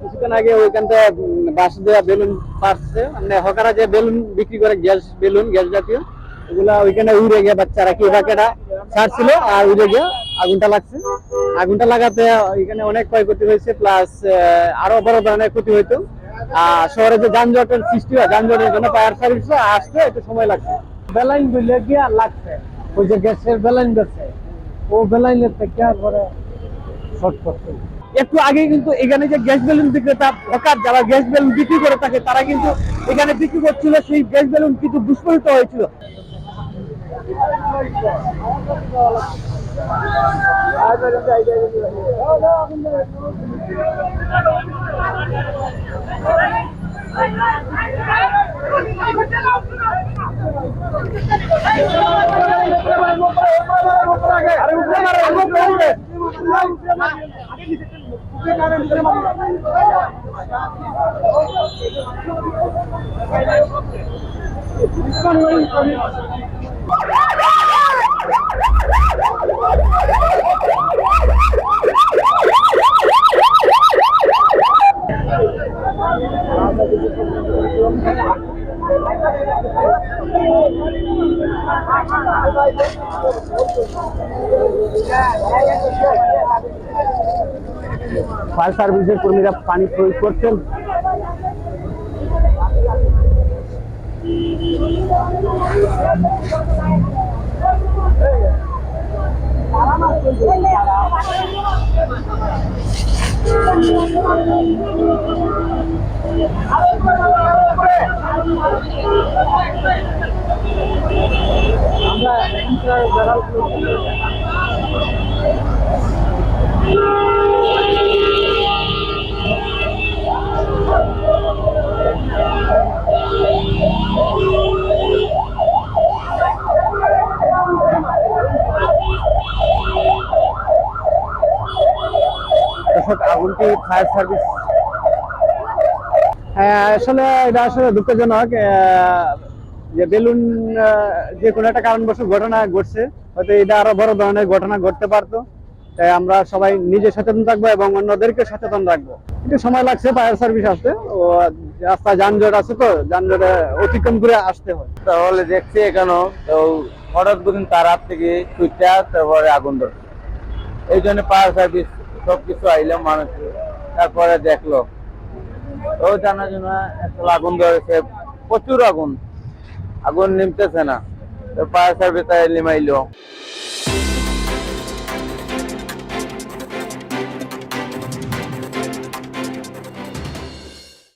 কিছুক্ষণ আগে ওইখানটা বাঁশ দেওয়া বেলুন পাচ্ছে, মানে হকারা যে বেলুন বিক্রি করে, গ্যাস বেলুন, গ্যাস জাতীয়, ওগুলা ওইখানে উড়ে গিয়ে বাচ্চারা কি বাকেটা ছাড়ছিল আর উড়ে গিয়ে আগুনটা লাগছে। আগুনটা লাগাতে এখানে অনেক ক্ষয়ক্ষতি হয়েছে, প্লাস আরো বড় ধরনের ক্ষতি হইতো। আর শহরে যে যানজটের সৃষ্টি হয়, যানজটের জন্য ফায়ার সার্ভিস আসতে একটু সময় লাগছে। বেলাইন বলে গিয়ে লাগছে, ওই যে গ্যাসের বেলাইন গেছে, ও বেলাইনের থেকে পরে শর্ট করছে। একটু আগে কিন্তু এখানে যে গ্যাস বেলুন বিক্রেতা হকার যারা গ্যাস বেলুন বিক্রি করে থাকে, তারা কিন্তু এখানে বিক্রি করছিল, সেই গ্যাস বেলুন কিন্তু বিস্ফোরিত হয়েছিল। ফায়ার সার্ভিসের কর্মীরা পানি প্রয়োগ করছেন। আগুনটি ফায়ার সার্ভিস, আসলে এটা আসলে দুঃখজনক যে বেলুন যে কোনো একটা কারণবশত ঘটনা ঘটছে, হয়তো এটা আরো বড় ধরনের ঘটনা ঘটতে পারতো। তাই আমরা সবাই নিজে সচেতন থাকবো এবং অন্যদেরকে সচেতন রাখবো। একটু সময় লাগছে ফায়ার সার্ভিস আসতে, ও রাস্তায় যানজট আছে, তো যানজটে অতিক্রম করে আসতে হয়। তাহলে দেখছি এখানেও হঠাৎ করে তার হাত থেকে ছুটটা তারপরে আগুন ধরছে, এই জন্য ফায়ার সার্ভিস সবকিছু আইলাম মানুষ, তারপরে দেখলো ও জানার জন্য একটা আগুন ধরেছে, প্রচুর আগুন, আগুন নিমতেছে না, তো ফায়ার সার্ভিস নিমাইলো।